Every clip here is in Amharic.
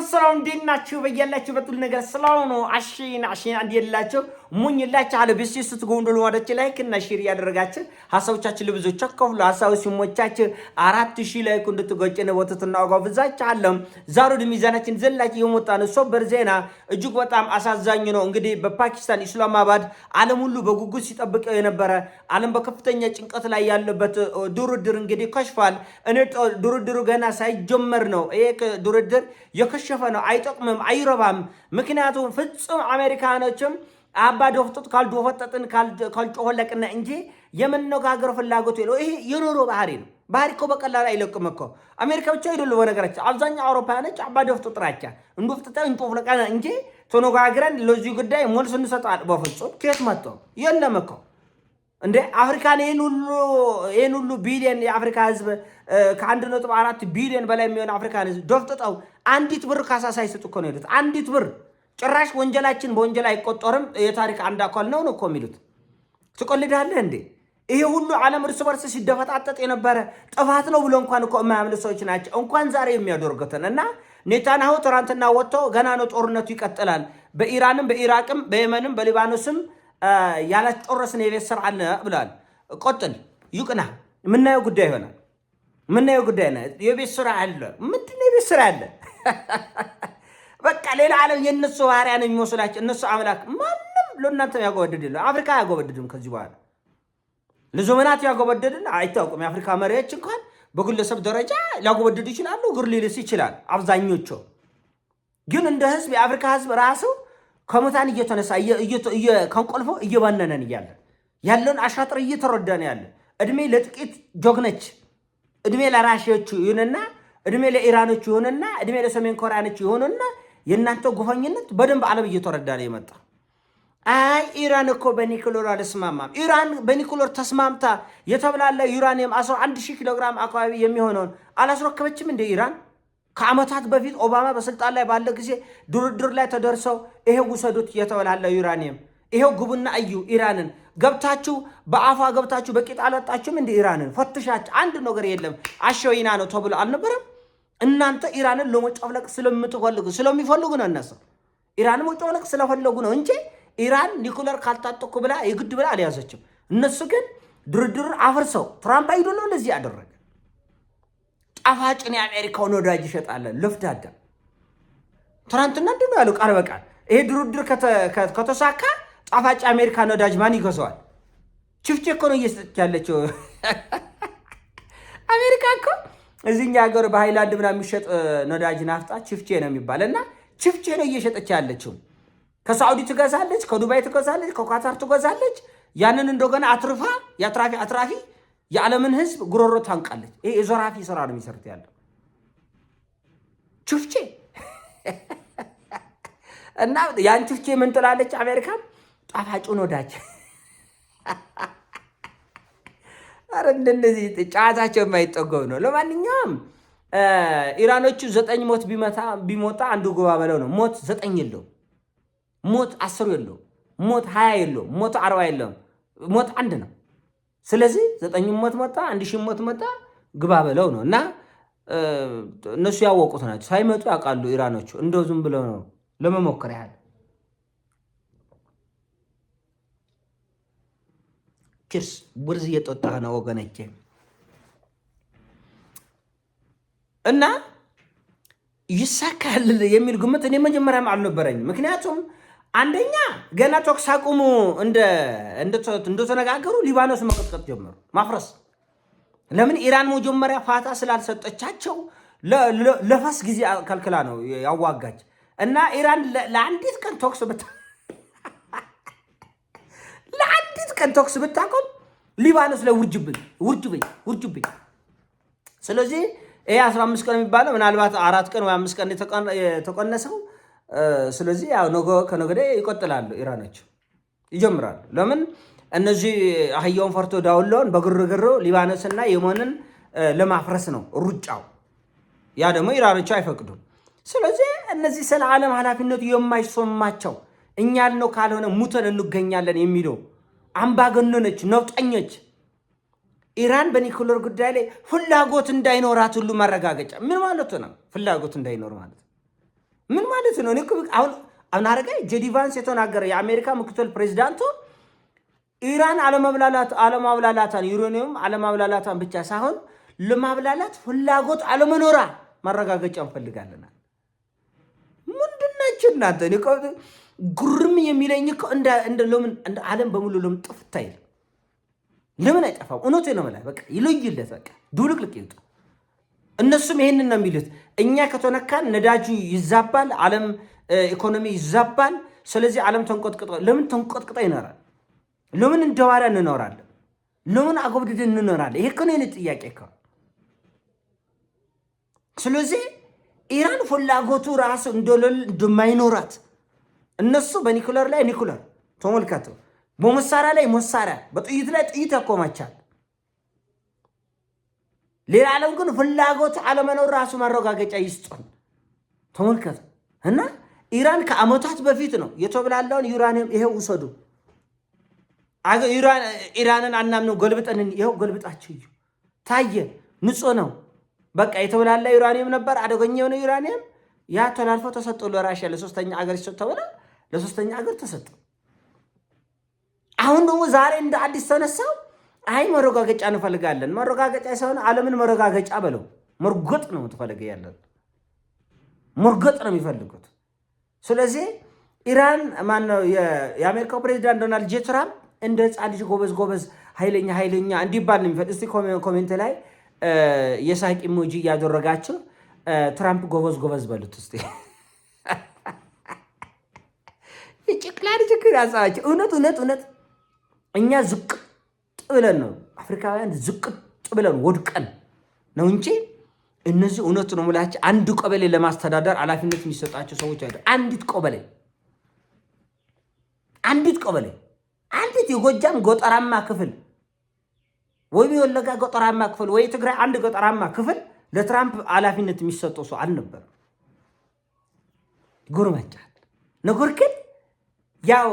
ሰላም እንዴናችሁ? በያላችሁ በጥል ነገር ሰላም ነው። አሽን አንዴላችሁ ሙኝላችሁ አለ ቢሲስ ትጎንዶሉ ወደች ላይክ እና ሼር ያደረጋችሁ ሐሳቦቻችሁ ለብዙዎች አከፍሉ ሐሳብ ሲሞቻችሁ 4000 ላይክ እንድትገጨነ ወተትና ጋብዛችሁ አለ ዛሬ ሚዛናችን ዘላችሁ የሞጣነ ሶበር ዜና እጅግ በጣም አሳዛኝ ነው። እንግዲህ በፓኪስታን ኢስላማባድ ዓለም ሁሉ በጉጉት ሲጠብቀው የነበረ ዓለም በከፍተኛ ጭንቀት ላይ ያለበት ድርድር እንግዲህ ከሽፏል። እኔ ድርድሩ ገና ሳይጀመር ነው ይሄ ድርድር የከሸፈ ነው። አይጠቅምም፣ አይረባም። ምክንያቱም ፍጹም አሜሪካኖችም አባ ዶፍጥጥ ካልዶፈጠጥን ካልጮኸለቅና እንጂ የመነጋገር ፍላጎት የለው። ይሄ የኖሮ ባህሪ ነው። ባህሪ እኮ በቀላሉ አይለቅም እኮ። አሜሪካ ብቻ አይደለም በነገራችን፣ አብዛኛው አውሮፓውያኖች አባ ዶፍጥጥ ናቸው። እንዶፍጥጠን እንጮኸለቅና እንጂ ተነጋግረን ለዚህ ጉዳይ መልስ እንሰጣለን። በፍጹም ከየት መጥቶ የለም እኮ እንደ አፍሪካን ይሄን ሁሉ ቢሊየን የአፍሪካ ህዝብ ከ1.4 ቢሊየን በላይ የሚሆን አፍሪካን ህዝብ ዶፍጥጠው አንዲት ብር ካሳ ሳይሰጡ እኮ ነው የሄዱት። አንዲት ብር ጭራሽ ወንጀላችን በወንጀል አይቆጠርም የታሪክ አንድ አካል ነው እኮ የሚሉት። ትቆልዳለህ እንዴ? ይሄ ሁሉ ዓለም እርስ በርስ ሲደፈጣጠጥ የነበረ ጥፋት ነው ብሎ እንኳን እኮ የማያምኑ ሰዎች ናቸው እንኳን ዛሬ የሚያደርጉትን። እና ኔታንያሁ ትናንትና ወጥቶ ገና ነው ጦርነቱ ይቀጥላል፣ በኢራንም በኢራቅም በየመንም በሊባኖስም ያላጨረስን የቤት ስራ አለ ብሏል። ቆጥል ይቅና ምናየው ጉዳይ ይሆናል። ምናየው ጉዳይ ነው። የቤት ስራ አለ። ምንድነው የቤት ስራ አለ? በቃ ሌላ ዓለም የነሱ ባህሪያ ነው የሚመስላቸው። እነሱ አምላክ ማንም ለእናንተ ያጎበድድል። አፍሪካ ያጎበድድም ከዚህ በኋላ ለዘመናት ያጎበድድል አይታወቅም። የአፍሪካ መሪዎች እንኳን በግለሰብ ደረጃ ሊያጎበድዱ ይችላሉ፣ እግር ሊልስ ይችላል። አብዛኞቹ ግን እንደ ህዝብ የአፍሪካ ህዝብ ራሱ ከሙታን እየተነሳ ከንቆልፎ እየባነነን እያለ ያለውን አሻጥር እየተረዳን ያለ እድሜ ለጥቂት ጆግነች፣ እድሜ ለራሽዮቹ ይሁንና እድሜ ለኢራኖቹ ይሁንና እድሜ ለሰሜን ኮሪያኖቹ ይሁንና የእናንተ ጉፈኝነት በደንብ ዓለም እየተረዳ ነው የመጣ። አይ ኢራን እኮ በኒኩሌር አልስማማም። ኢራን በኒኩሌር ተስማምታ የተብላለ ዩራኒየም 11000 ኪሎ ግራም አካባቢ የሚሆነውን አላስረከበችም እንደ ኢራን። ከዓመታት በፊት ኦባማ በስልጣን ላይ ባለ ጊዜ ድርድር ላይ ተደርሰው ይሄው ውሰዱት የተበላለ ዩራኒየም ይሄው ግቡና እዩ። ኢራንን ገብታችሁ በአፋ ገብታችሁ በቂጥ አለጣችሁም እንደ ኢራንን ፈትሻችሁ አንድ ነገር የለም አሸወይና ነው ተብሎ አልነበረም? እናንተ ኢራንን ለመጨፍለቅ ስለሚፈልጉ ነው። እነሱ ኢራንን መጨፍለቅ ስለፈለጉ ነው እንጂ ኢራን ኒኩለር ካልታጠቁ ብላ የግድ ብላ አልያዘችም። እነሱ ግን ድርድርን አፍርሰው ትራምፕ አይደለም እንደዚህ ያደረገ ጣፋጭን የአሜሪካውን ወዳጅ ይሸጣለን ለፍዳዳ ትናንትና እንደው ያለው ቃል በቃል ይሄ ድርድር ከተሳካ ጣፋጭ አሜሪካን ወዳጅ ማን ይገዛዋል? ችፍቼ እኮ ነው እየሰጠች ያለችው አሜሪካ እኮ። እዚህኛ ሀገር በሃይላንድ ምናምን የሚሸጥ ነዳጅ ናፍጣ ችፍቼ ነው የሚባልና ችፍቼ ነው እየሸጠች ያለችው። ከሳዑዲ ትገዛለች፣ ከዱባይ ትገዛለች፣ ከኳታር ትገዛለች። ያንን እንደገና አትርፋ አትራፊ የዓለምን ህዝብ ጉሮሮ ታንቃለች። ይሄ የዘራፊ ስራ ነው የሚሰርት ያለው ችፍቼ። እና ያን ችፍቼ ምን ትላለች አሜሪካ? ጣፋጩን ወዳጅ። አረ እንደዚህ ጫታቸው የማይጠገብ ነው። ለማንኛውም ኢራኖቹ 9 ሞት ቢሞታ አንዱ ግባ በለው ነው። ሞት 9 የለው፣ ሞት 10 የለው፣ ሞት 20 የለው፣ ሞት 40 የለው፣ ሞት 1 ነው። ስለዚህ 9 ሞት መጣ 1000 ሞት መጣ ግባ በለው ነው። እና እነሱ ያወቁት ናቸው። ሳይመጡ ያውቃሉ ኢራኖቹ። እንደው ዝም ብለው ነው ለመሞከር ያህል። ቺርስ ብርዝ እየጠጣህ ነው ወገነቼ። እና ይሳካል የሚል ግምት እኔ መጀመሪያም አልነበረኝም። ምክንያቱም አንደኛ ገና ተኩስ አቁሙ እንደተነጋገሩ ሊባኖስ መቀጥቀጥ ጀመሩ፣ ማፍረስ። ለምን? ኢራን መጀመሪያ ፋታ ስላልሰጠቻቸው ለፋስ ጊዜ ከልክላ ነው ያዋጋች። እና ኢራን ለአንዲት ቀን ተኩስ ብታቆም ሊባኖስ ላይ ውርጅብኝ። ስለዚህ ይሄ 15 ቀን የሚባለው ምናልባት 4 ቀን ወይ 5 ቀን የተቆነሰው። ስለዚህ ያው ከነገ ወዲያ ይቆጥላሉ፣ ኢራኖች ይጀምራሉ። ለምን? እነዚህ አህያውን ፈርቶ ዳውላውን በግርግር ሊባኖስና የመንን ለማፍረስ ነው ሩጫው። ያ ደግሞ ኢራኖች አይፈቅዱም። ስለዚህ እነዚህ ስለ ዓለም ኃላፊነቱ የማይሰማቸው እኛ ያልነው ካልሆነ ሙተን እንገኛለን የሚለው አምባገነኖች፣ ነውጠኞች ኢራን በኒኩሌር ጉዳይ ላይ ፍላጎት እንዳይኖራት ሁሉ ማረጋገጫ ምን ማለት ነው? ፍላጎት እንዳይኖር ማለት ምን ማለት ነው? እኔ አሁን አረጋይ ጄዲ ቫንስ የተናገረ የአሜሪካ ምክትል ፕሬዝዳንቱ ኢራን አለማብላላታን ዩራኒየም አለማብላላታን ብቻ ሳይሆን ለማብላላት ፍላጎት አለመኖራ ማረጋገጫ እንፈልጋለን። ምንድናችሁ እናንተ? እኔ ጉርም የሚለኝ እኮ ለምን እንደ ዓለም በሙሉ ለምን ጥፍት አይል? ለምን አይጠፋም? እውነቴን ነው ማለት በቃ ይለይለት፣ በቃ ዱልቅልቅ ይውጣ። እነሱም ይሄንን ነው የሚሉት። እኛ ከተነካን ነዳጁ ይዛባል፣ ዓለም ኢኮኖሚ ይዛባል። ስለዚህ ዓለም ተንቆጥቅጦ ለምን ተንቆጥቅጦ ይኖራል? ለምን እንደዋራ እንኖራለን? ለምን አጎብድደን እንኖራለን? ይሄ ከኔ ጥያቄ እኮ። ስለዚህ ኢራን ፍላጎቱ ራሱ እንደማይኖራት እነሱ በኒኩለር ላይ ኒኩለር ተመልከቱ፣ በመሳሪያ ላይ መሳሪያ፣ በጥይት ላይ ጥይት ያቆማቻል። ሌላ ዓለም ግን ፍላጎቱ አለመኖር ራሱ ማረጋገጫ ይስጡን። ተመልከቱ። እና ኢራን ከዓመታት በፊት ነው የተብላለውን ዩራኒየም ይሄው ውሰዱ፣ ኢራንን አናምነው ገልብጠን ይሄው ገልብጣችሁ እዩ፣ ታየ፣ ንጹህ ነው። በቃ የተብላላ ዩራኒየም ነበር፣ አደገኛ የሆነ ዩራኒየም ያ ተላልፎ ተሰጠ ለራሽያ፣ ለሶስተኛ ሀገር ተብሎ ለሶስተኛ ሀገር ተሰጠ። አሁን ደግሞ ዛሬ እንደ አዲስ ተነሳው። አይ መረጋገጫ እንፈልጋለን። መረጋገጫ ሳይሆን ዓለምን መረጋገጫ በለው መርገጥ ነው ተፈልገ ያለን መርገጥ ነው የሚፈልጉት። ስለዚህ ኢራን ማነው የአሜሪካው ፕሬዝዳንት ዶናልድ ጄ ትራምፕ እንደ ህፃን ልጅ ጎበዝ ኃይለኛ እንዲባል ነው የሚፈልግ። እስቲ ኮሜንት ላይ የሳቅ ኢሞጂ እያደረጋችሁ ትራምፕ ጎበዝ በሉት እስቲ። ይጭቅላል ችግር ያሳቸው እውነት እኛ ዝቅ ብለን ነው አፍሪካውያን ዝቅ ብለን ወድቀን ነው እንጂ እነዚህ እውነት ነው ሙላችሁ አንድ ቀበሌ ለማስተዳደር ኃላፊነት የሚሰጣቸው ሰዎች አይደል። አንዲት ቀበሌ አንዲት የጎጃም ገጠራማ ክፍል ወይ የወለጋ ገጠራማ ክፍል ወይ ትግራይ አንድ ገጠራማ ክፍል ለትራምፕ ኃላፊነት የሚሰጠው ሰው አልነበረም። ጉርመጫት ነገር ግን ያው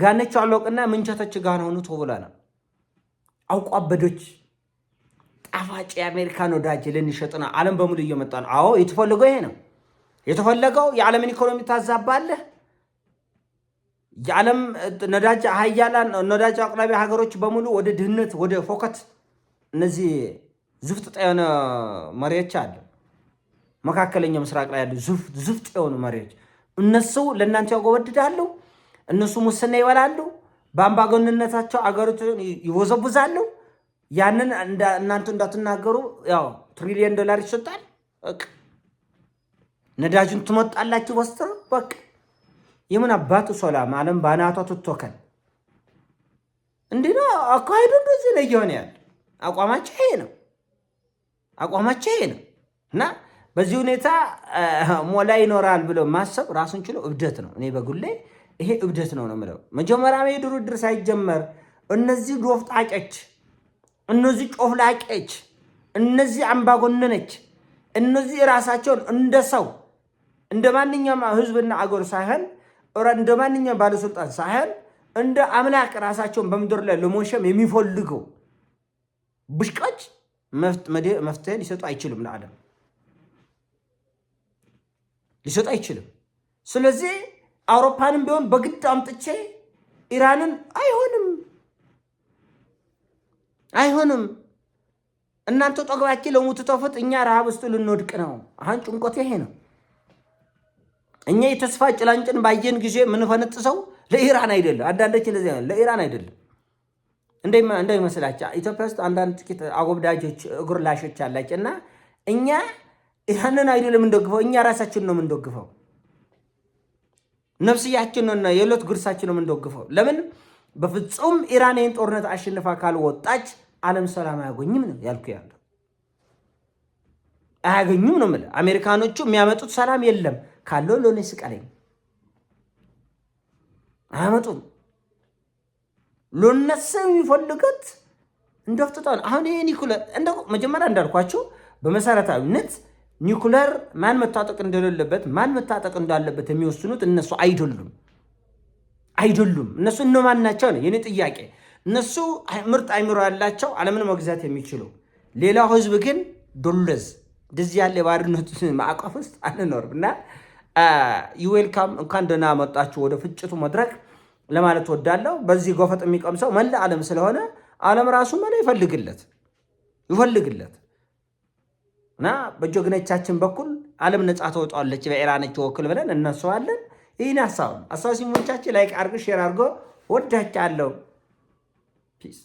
ጋነች አለውቅና ምንቸቶች ጋር ሆኑ ተብሏል። አውቋበዶች ጣፋጭ የአሜሪካን ወዳጅ ልንሸጥና ዓለም በሙሉ እየመጣ ነው። አዎ የተፈለገው ይሄ ነው። የተፈለገው የዓለምን ኢኮኖሚ ታዛባለህ። የዓለም ነዳጅ ሀያላን ነዳጅ አቅራቢ ሀገሮች በሙሉ ወደ ድህነት ወደ ፎከት እነዚህ ዝፍጥ የሆነ መሪዎች አሉ። መካከለኛው ምስራቅ ላይ ያሉ ዝፍጥ የሆኑ መሪዎች እነሱ ለእናንተ ያጎበድዳሉ። እነሱ ሙስና ይበላሉ። በአምባገነንነታቸው አገሪቱን ይወዘቡዛሉ። ያንን እናንተ እንዳትናገሩ ያው $1 ትሪሊየን ይሰጣል። ነዳጁን ትመጣላችሁ ወስተ በቃ የምን አባቱ ሰላም ዓለም ባናቷ ትተከል። እንዲህ ነው አካሄዱ። እንደዚህ ነው እየሆነ ያለ። አቋማቸው ይሄ ነው እና በዚህ ሁኔታ ሞላ ይኖራል ብሎ ማሰብ ራሱን ችሎ እብደት ነው። እኔ በጉሌ ይሄ እብደት ነው የምለው። መጀመሪያ ድርድር ሳይጀመር እነዚህ ዶፍጣጮች፣ እነዚህ ጮፍላጮች፣ እነዚህ አምባገነኖች፣ እነዚህ ራሳቸውን እንደ ሰው እንደ ማንኛውም ህዝብና አገር ሳይሆን እንደ ማንኛውም ባለስልጣን ሳይሆን እንደ አምላክ ራሳቸውን በምድር ላይ ለመሾም የሚፈልገው ብሽቃጭ መፍትሄ ሊሰጡ አይችልም። ለዓለም ሊሰጡ አይችልም። ስለዚህ አውሮፓንም ቢሆን በግድ አምጥቼ ኢራንን አይሆንም እናንተ ጠግባችሁ ለሞት ተፈት እኛ ረሃብ ውስጥ ልንወድቅ ነው። አሁን ጭንቆት ይሄ ነው። እኛ የተስፋ ጭላንጭን ባየን ጊዜ ምን ፈነጥሰው ለኢራን አይደለም። አንዳንዶች እንደዚህ ነው። ለኢራን አይደለም እንደሚመስላችሁ ኢትዮጵያ ውስጥ አንዳንድ ጥቂት አጎብዳጆች እግር ላሾች አላችና እኛ ኢራንን አይደለም እንደግፈው፣ እኛ ራሳችን ነው እንደግፈው። ነፍስያችን ነው የሎት ጉርሳችን ነው እንደግፈው። ለምን በፍጹም ኢራን ይህን ጦርነት አሸንፋ ካልወጣች ዓለም ሰላም አያገኝም ነው ያልኩ ያለው። አያገኙም ነው ማለት አሜሪካኖቹ የሚያመጡት ሰላም የለም ካለው ለኔ ስቀለኝ አያመጡም። ለነሱ የሚፈልጉት እንደፍጥጣን አሁን ይሄ ኒኩለር እንደው መጀመሪያ እንዳልኳችሁ በመሰረታዊነት ኒኩለር ማን መታጠቅ እንደሌለበት ማን መታጠቅ እንዳለበት የሚወስኑት እነሱ አይደሉም። እነሱ እነማን ናቸው ነው የኔ ጥያቄ። እነሱ ምርጥ አይምሮ ያላቸው ዓለምን መግዛት የሚችሉ ሌላው ህዝብ ግን ዶለዝ እንደዚህ ያለ ባርነት ማዕቀፍ ውስጥ አንኖርም እና ዩዌልካም እንኳን ደህና መጣችሁ ወደ ፍጭቱ መድረክ ለማለት ወዳለው። በዚህ ጎፈጥ የሚቀምሰው መላ ዓለም ስለሆነ ዓለም ራሱ መላ ይፈልግለት እና በጀግኖቻችን በኩል ዓለም ነጻ ተወጣለች በኢራኖች ወክል ብለን እነሱዋለን። ይህን ሀሳብ ሲሞቻችን ላይክ አድርጎ ሼር አድርጎ ወዳቻለሁ። ፒስ